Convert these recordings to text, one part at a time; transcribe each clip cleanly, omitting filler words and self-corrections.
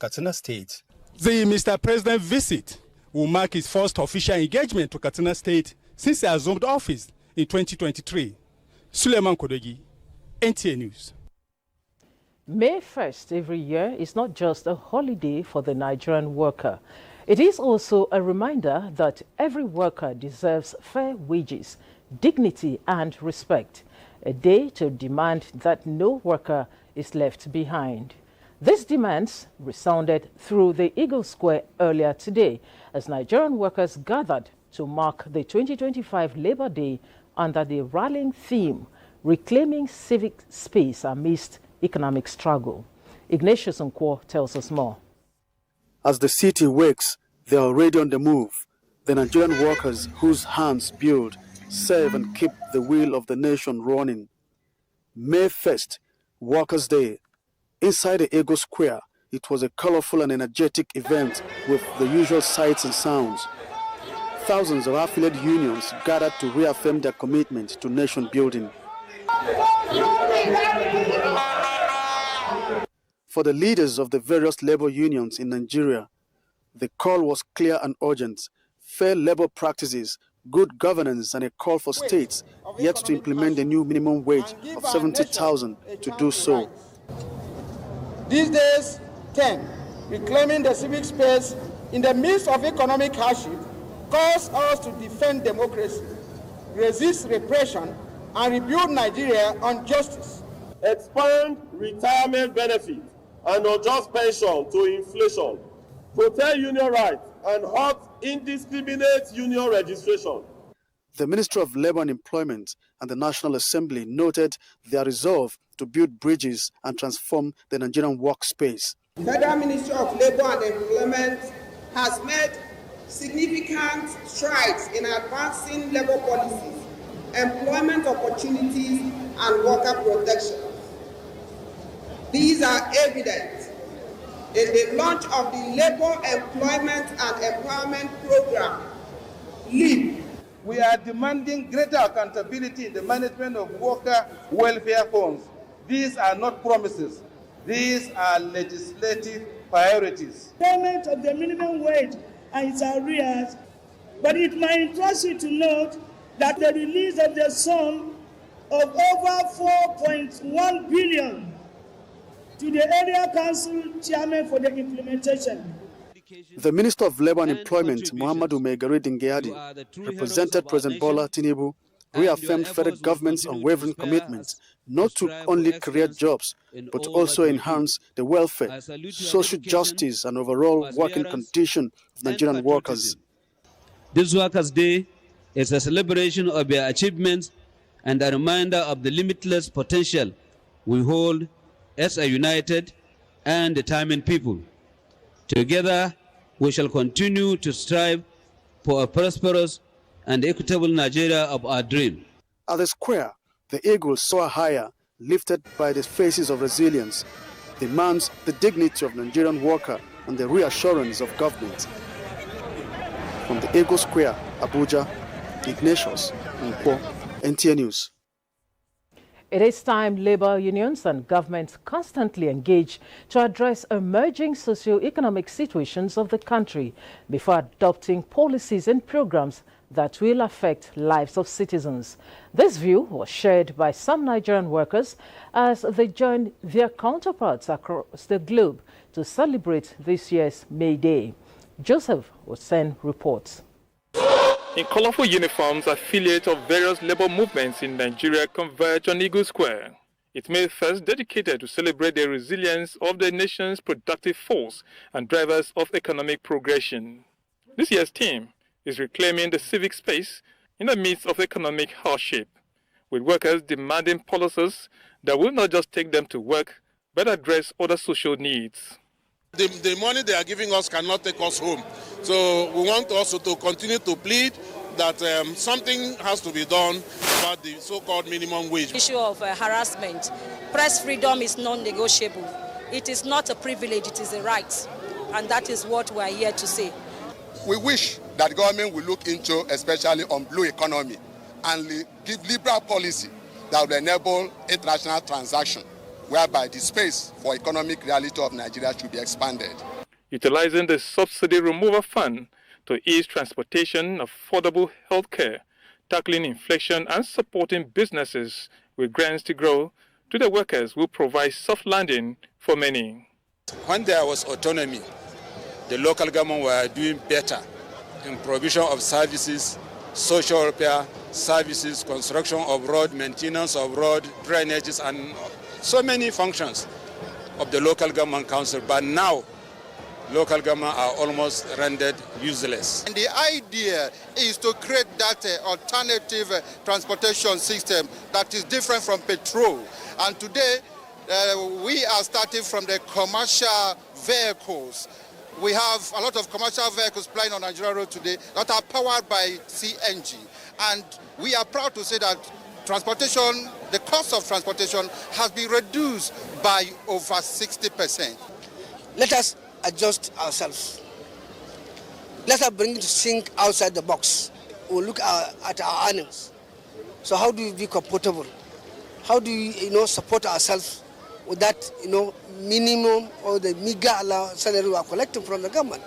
Katsina State. The Mr. President visit will mark his first official engagement to Katsina State since he assumed office in 2023. Suleiman Kodogi, NTA News. May 1st every year is not just a holiday for the Nigerian worker. It is also a reminder that every worker deserves fair wages, dignity and respect. A day to demand that no worker is left behind. These demands resounded through the Eagle Square earlier today as Nigerian workers gathered to mark the 2025 Labor Day under the rallying theme, Reclaiming Civic Space Amidst Economic Struggle. Ignatius Nkwo tells us more. As the city wakes, they are already on the move. The Nigerian workers whose hands build, serve and keep the wheel of the nation running. May 1st, Workers' Day. Inside the Eagle Square, it was a colorful and energetic event with the usual sights and sounds. Thousands of affiliate unions gathered to reaffirm their commitment to nation building. For the leaders of the various labor unions in Nigeria, the call was clear and urgent: fair labor practices, good governance, and a call for states yet to implement the new minimum wage of 70,000 to do so. These days, 10, reclaiming the civic space in the midst of economic hardship calls us to defend democracy, resist repression, and rebuild Nigeria on justice. Expand retirement benefit and unjust pension to inflation. Protect union rights and halt indiscriminate union registration. The Ministry of Labour and Employment and the National Assembly noted their resolve to build bridges and transform the Nigerian workspace. The Federal Ministry of Labour and Employment has made significant strides in advancing labour policies, employment opportunities, and worker protection. These are evident in the launch of the Labour Employment and Empowerment Program, LEAP. We are demanding greater accountability in the management of worker welfare funds. These are not promises. These are legislative priorities. Payment of the minimum wage and its arrears, but it might interest you to note that the release of the sum of over 4.1 billion to the area council chairman for the implementation. The Minister of Labour and Employment, Muhammadu Megari Dingyadi, represented President Bola Tinubu, reaffirmed federal government's unwavering commitment not to only create jobs, but also enhance the welfare, social justice, and overall working condition of Nigerian workers. This Workers' Day is a celebration of their achievements and a reminder of the limitless potential we hold as a united and determined people. Together, we shall continue to strive for a prosperous and equitable Nigeria of our dream. At the square, the eagle soar higher, lifted by the faces of resilience, demands the dignity of Nigerian worker and the reassurance of government. From the Eagle Square, Abuja, Ignatius Nkwo, NTA News. It is time labor unions and governments constantly engage to address emerging socio-economic situations of the country before adopting policies and programs that will affect lives of citizens. This view was shared by some Nigerian workers as they joined their counterparts across the globe to celebrate this year's May Day. Joseph Osen reports. In colorful uniforms, affiliates of various labor movements in Nigeria converge on Eagle Square. It May 1st dedicated to celebrate the resilience of the nation's productive force and drivers of economic progression. This year's theme is reclaiming the civic space in the midst of economic hardship, with workers demanding policies that will not just take them to work, but address other social needs. The money they are giving us cannot take us home. So we want also to continue to plead that something has to be done about the so-called minimum wage. The issue of harassment. Press freedom is non-negotiable. It is not a privilege, it is a right. And that is what we are here to say. We wish that the government will look into, especially on blue economy, and give liberal policy that will enable international transaction whereby the space for economic reality of Nigeria should be expanded. Utilizing the subsidy removal fund to ease transportation, affordable health care, tackling inflation and supporting businesses with grants to grow to the workers will provide soft landing for many. When there was autonomy, the local government were doing better in provision of services, social repair services, construction of road, maintenance of road, drainages, and so many functions of the local government council. But now, local government are almost rendered useless. And the idea is to create that alternative transportation system that is different from petrol. And today, we are starting from the commercial vehicles. We have a lot of commercial vehicles plying on Nigeria road today that are powered by CNG. And we are proud to say that transportation, the cost of transportation has been reduced by over 60%. Let us adjust ourselves. Let us bring to think outside the box. We'll look at our earnings. So how do we be comfortable? How do we, support ourselves with that, minimum or the meager salary we are collecting from the government?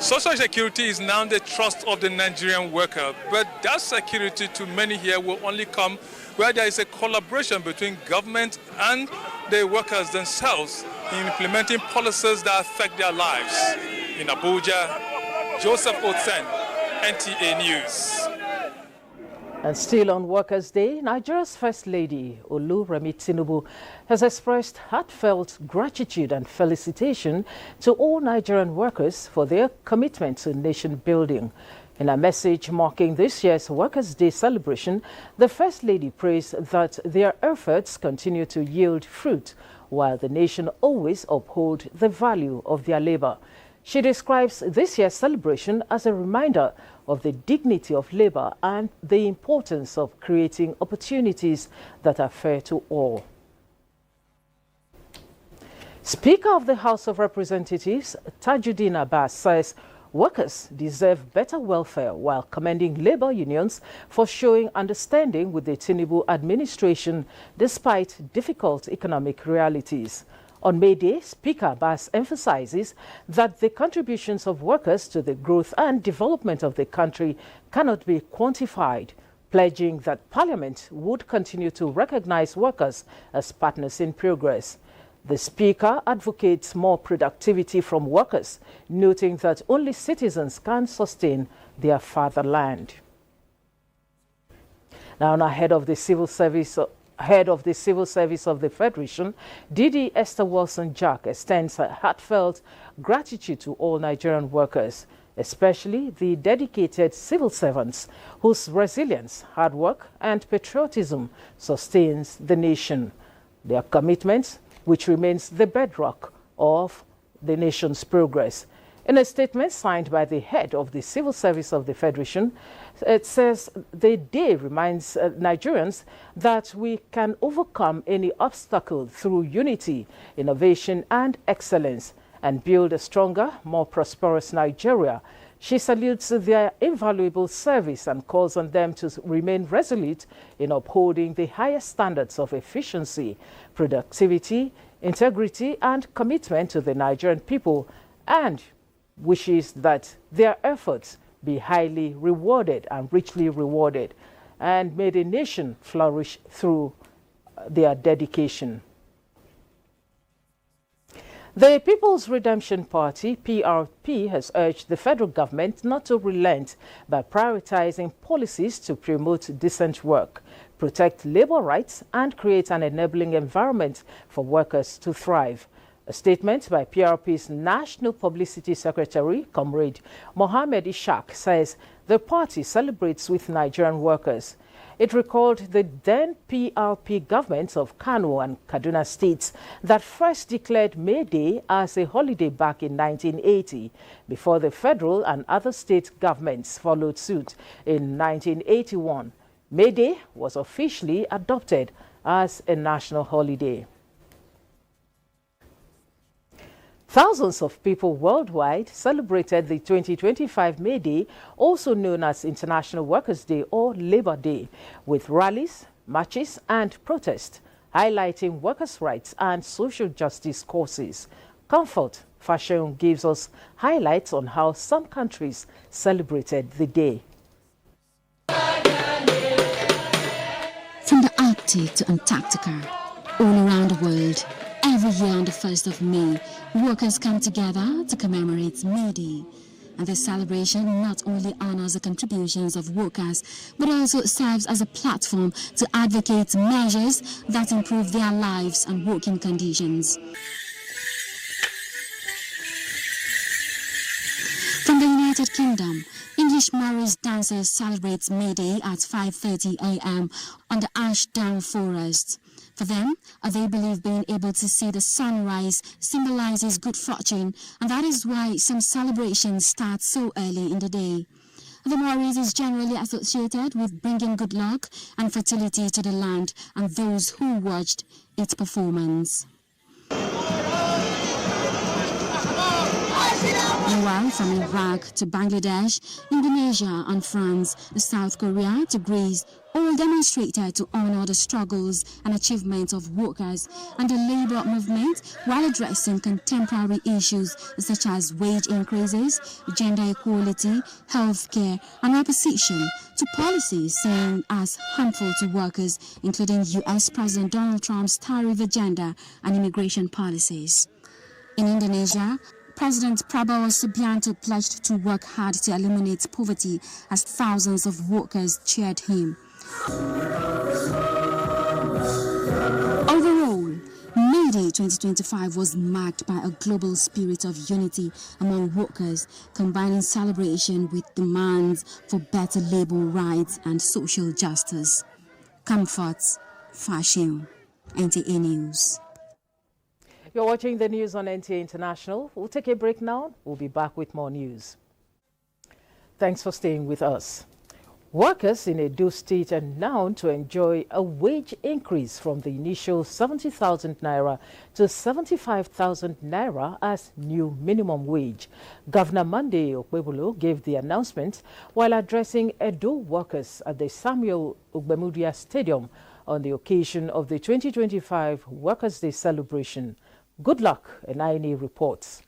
Social security is now the trust of the Nigerian worker, but that security to many here will only come where there is a collaboration between government and the workers themselves in implementing policies that affect their lives. In Abuja, Joseph Otsen, NTA News. And still on Workers' Day, Nigeria's First Lady, Oluremi Tinubu, has expressed heartfelt gratitude and felicitation to all Nigerian workers for their commitment to nation building. In a message marking this year's Workers' Day celebration, the First Lady praised that their efforts continue to yield fruit, while the nation always uphold the value of their labor. She describes this year's celebration as a reminder of the dignity of labor and the importance of creating opportunities that are fair to all. Speaker of the House of Representatives, Tajuddin Abbas, says workers deserve better welfare while commending labor unions for showing understanding with the Tinubu administration despite difficult economic realities. On May Day, Speaker Abbas emphasizes that the contributions of workers to the growth and development of the country cannot be quantified, pledging that Parliament would continue to recognize workers as partners in progress. The Speaker advocates more productivity from workers, noting that only citizens can sustain their fatherland. Now, ahead of the Civil Service of the Federation, DD Esther Wilson-Jack extends her heartfelt gratitude to all Nigerian workers, especially the dedicated civil servants whose resilience, hard work, and patriotism sustains the nation. Their commitment, which remains the bedrock of the nation's progress. In a statement signed by the head of the Civil Service of the Federation, it says the day reminds Nigerians that we can overcome any obstacle through unity, innovation, and excellence, and build a stronger, more prosperous Nigeria. She salutes their invaluable service and calls on them to remain resolute in upholding the highest standards of efficiency, productivity, integrity, and commitment to the Nigerian people, and wishes that their efforts be highly rewarded and richly rewarded, and may the nation flourish through their dedication. The People's Redemption Party, PRP, has urged the federal government not to relent by prioritizing policies to promote decent work, protect labor rights, and create an enabling environment for workers to thrive. A statement by PRP's National Publicity Secretary, Comrade Mohammed Ishaq, says the party celebrates with Nigerian workers. It recalled the then PRP governments of Kano and Kaduna states that first declared May Day as a holiday back in 1980, before the federal and other state governments followed suit in 1981. May Day was officially adopted as a national holiday. Thousands of people worldwide celebrated the 2025 May Day, also known as International Workers' Day or Labor Day, with rallies, marches, and protests. highlighting workers' rights and social justice causes. Comfort Fashion gives us highlights on how some countries celebrated the day. From the Arctic to Antarctica, all around the world, every year on the 1st of May, workers come together to commemorate May Day. And this celebration not only honors the contributions of workers, but also serves as a platform to advocate measures that improve their lives and working conditions. From the United Kingdom, English Morris dancers celebrate May Day at 5:30 a.m. on the Ashdown Forest. For them, they believe being able to see the sunrise symbolizes good fortune, and that is why some celebrations start so early in the day. The Morris is generally associated with bringing good luck and fertility to the land and those who watched its performance. Meanwhile, from Iraq to Bangladesh, Indonesia and France, South Korea to Greece, all demonstrated to honor the struggles and achievements of workers and the labor movement while addressing contemporary issues such as wage increases, gender equality, healthcare, and opposition to policies seen as harmful to workers, including U.S. President Donald Trump's tariff agenda and immigration policies. In Indonesia, President Prabowo Subianto pledged to work hard to eliminate poverty as thousands of workers cheered him. Overall, May Day 2025 was marked by a global spirit of unity among workers, combining celebration with demands for better labor rights and social justice. Comfort Fashion, NTA News. You're watching the news on NTA International. We'll take a break now. We'll be back with more news. Thanks for staying with us. Workers in Edo State are now to enjoy a wage increase from the initial 70,000 naira to 75,000 naira as new minimum wage. Governor Monday Okpebolo gave the announcement while addressing Edo workers at the Samuel Ogbemudia Stadium on the occasion of the 2025 Workers' Day celebration. Good luck, NINA reports.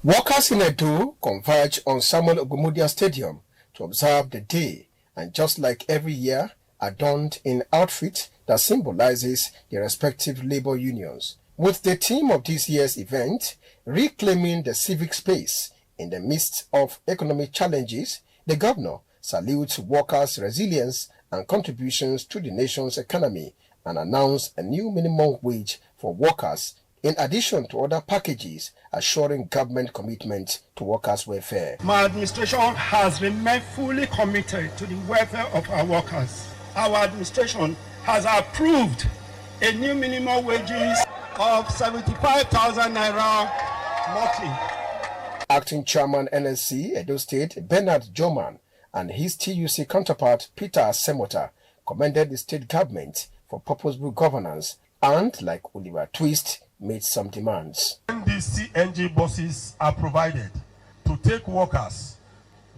Workers in Edo converge on Samuel Ogbemudia Stadium to observe the day, and just like every year, adorned in outfit that symbolizes their respective labor unions. With the theme of this year's event, reclaiming the civic space in the midst of economic challenges, the governor salutes workers' resilience and contributions to the nation's economy and announced a new minimum wage for workers, in addition to other packages assuring government commitment to workers' welfare. My administration has remained fully committed to the welfare of our workers. Our administration has approved a new minimum wages of 75,000 naira monthly. Acting Chairman NSC Edo State Bernard Joman and his TUC counterpart Peter Semota commended the state government for purposeful governance and, like Oliver Twist, made some demands. When these CNG buses are provided to take workers,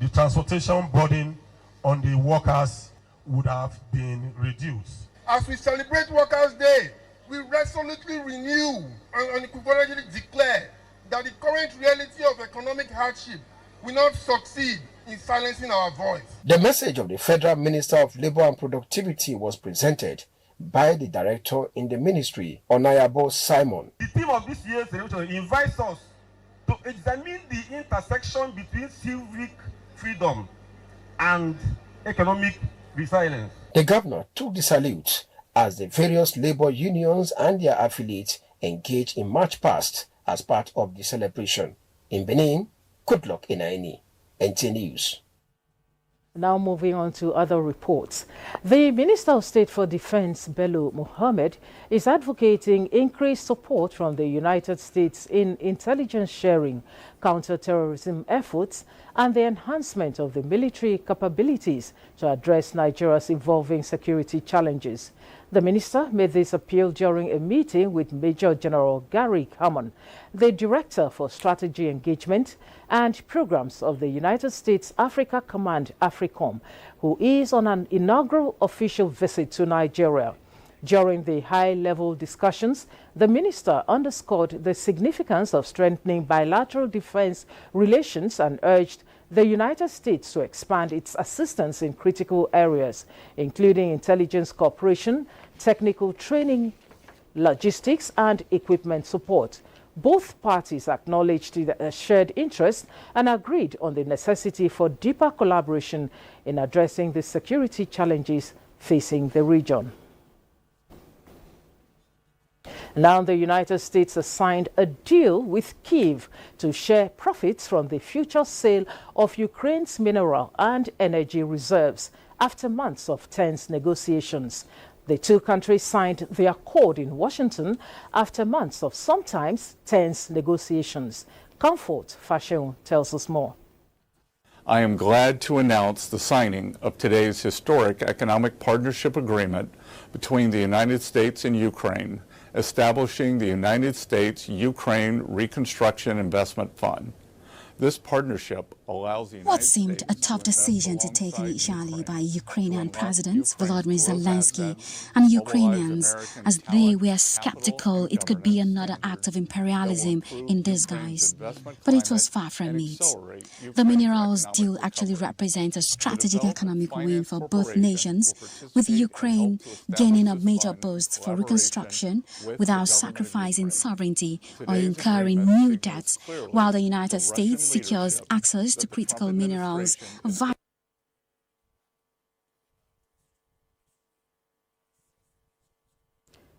the transportation burden on the workers would have been reduced. As we celebrate Workers' Day, we resolutely renew and unequivocally declare that the current reality of economic hardship will not succeed in silencing our voice. The message of the Federal Minister of Labour and Productivity was presented by the director in the ministry, Onayabo Simon. The theme of this year's celebration invites us to examine the intersection between civic freedom and economic resilience. The governor took the salute as the various labor unions and their affiliates engaged in march past as part of the celebration. In Benin, good luck in NTA News. Now moving on to other reports. The Minister of State for Defense, Bello Mohammed, is advocating increased support from the United States in intelligence sharing, counter-terrorism efforts, and the enhancement of the military capabilities to address Nigeria's evolving security challenges. The minister made this appeal during a meeting with Major General Gary Hammond, the Director for Strategy Engagement and Programs of the United States Africa Command, AFRICOM, who is on an inaugural official visit to Nigeria. During the high-level discussions, the minister underscored the significance of strengthening bilateral defense relations and urged the United States to expand its assistance in critical areas, including intelligence cooperation, technical training, logistics, and equipment support. Both parties acknowledged the shared interest and agreed on the necessity for deeper collaboration in addressing the security challenges facing the region. Now, the United States has signed a deal with Kyiv to share profits from the future sale of Ukraine's mineral and energy reserves after months of tense negotiations. The two countries signed the accord in Washington after months of sometimes tense negotiations. Comfort Fashion tells us more. I am glad to announce the signing of today's historic economic partnership agreement between the United States and Ukraine, establishing the United States-Ukraine Reconstruction Investment Fund. This partnership allows the United What seemed a tough decision to take initially by Ukrainian President Volodymyr Zelensky and Ukrainians, as they were skeptical it could be another act of imperialism in disguise. But it was far from it. The minerals deal actually represents a strategic economic win for both nations, with Ukraine gaining a major boost for reconstruction without sacrificing sovereignty or incurring new debts, while the United States secures access to critical minerals via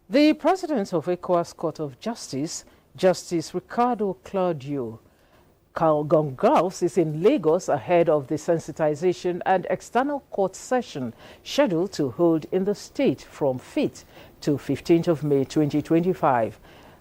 The President of ECOWAS Court of Justice, Justice Ricardo Claudio Gonçalves, is in Lagos ahead of the sensitization and external court session scheduled to hold in the state from 5th to 15th of May 2025.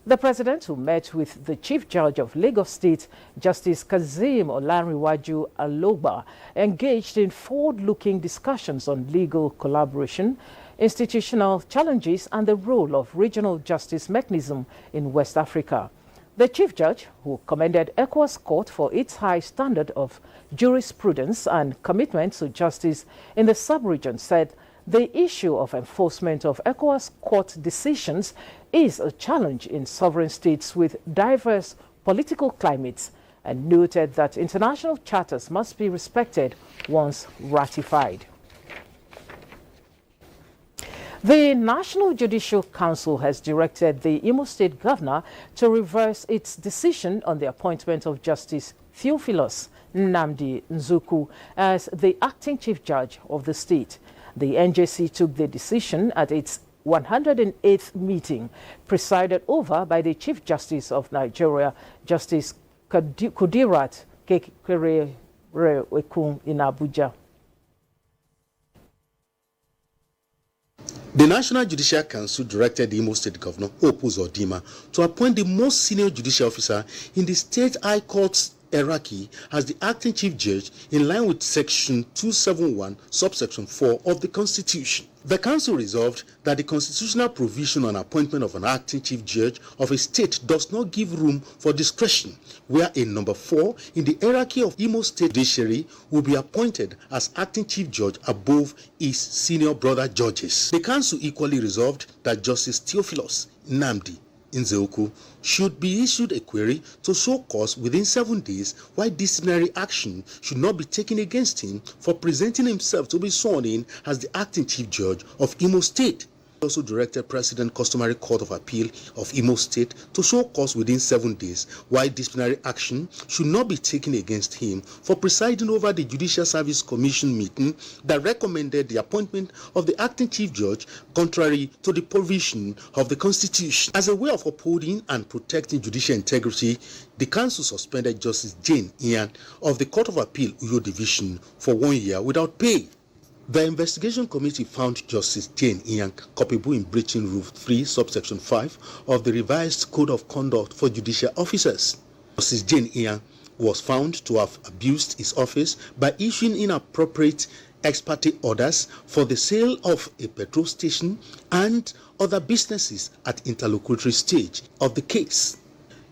The President, who met with the Chief Judge of Lagos State, Justice Kazeem Olanrewaju Alogba, engaged in forward-looking discussions on legal collaboration, institutional challenges, and the role of regional justice mechanism in West Africa. The Chief Judge, who commended ECOWAS Court for its high standard of jurisprudence and commitment to justice in the sub-region, said the issue of enforcement of ECOWAS Court decisions is a challenge in sovereign states with diverse political climates, and noted that international charters must be respected once ratified. The National Judicial Council has directed the Imo State Governor to reverse its decision on the appointment of Justice Theophilus Nnamdi Nzuku as the acting Chief Judge of the state. The NJC took the decision at its 108th meeting, presided over by the Chief Justice of Nigeria, Justice Kudirat Kekereekun in Abuja. The National Judicial Council directed the Imo State Governor, Hope Uzodinma, to appoint the most senior judicial officer in the State High Court's hierarchy as the acting Chief Judge in line with Section 271, subsection 4 of the Constitution. The Council resolved that the constitutional provision on appointment of an acting Chief Judge of a state does not give room for discretion, where a number 4 in the hierarchy of Imo State Judiciary will be appointed as acting Chief Judge above his senior brother judges. The Council equally resolved that Justice Theophilus Nnamdi Nzuku should be issued a query to show cause within 7 days why disciplinary action should not be taken against him for presenting himself to be sworn in as the acting Chief Judge of Imo State. He also directed President Customary Court of Appeal of Imo State to show cause within 7 days why disciplinary action should not be taken against him for presiding over the Judicial Service Commission meeting that recommended the appointment of the acting Chief Judge contrary to the provision of the Constitution. As a way of upholding and protecting judicial integrity, the Council suspended Justice Jane Ian of the Court of Appeal Uyo Division for 1 year without pay. The investigation committee found Justice Jane Ian culpable in breaching Rule 3, subsection 5 of the revised Code of Conduct for Judicial Officers. Justice Jane Ian was found to have abused his office by issuing inappropriate ex parte orders for the sale of a petrol station and other businesses at interlocutory stage of the case.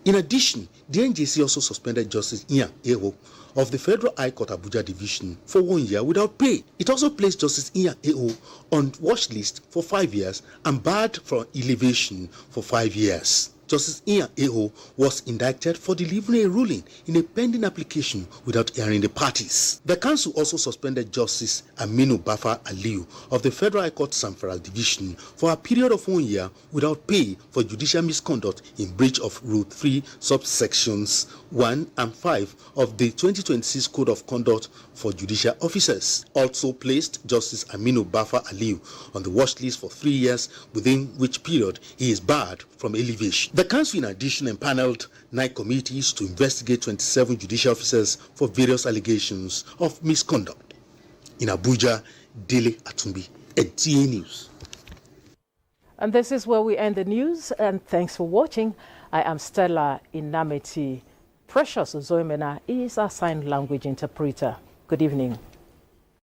In addition, the NJC also suspended Justice Ian Eho of the Federal High Court Abuja Division for 1 year without pay. It also placed Justice Ian Eho on watch list for 5 years and barred from elevation for 5 years. Justice Ian Eho was indicted for delivering a ruling in a pending application without hearing the parties. The council also suspended Justice Aminu Bafa Aliu of the Federal High Court Samfara Division for a period of 1 year without pay for judicial misconduct in breach of Rule 3 subsections 1 and 5 of the 2026 Code of Conduct for Judicial Officers. Also placed Justice Aminu Bafa Aliu on the watch list for 3 years, within which period he is barred from elevation. The council in addition empaneled 9 committees to investigate 27 judicial officers for various allegations of misconduct. In Abuja, Dele Atumbi, NTA News. And this is where we end the news, and thanks for watching. I am Stella Inameti. Precious Zoemena is our sign language interpreter. Good evening.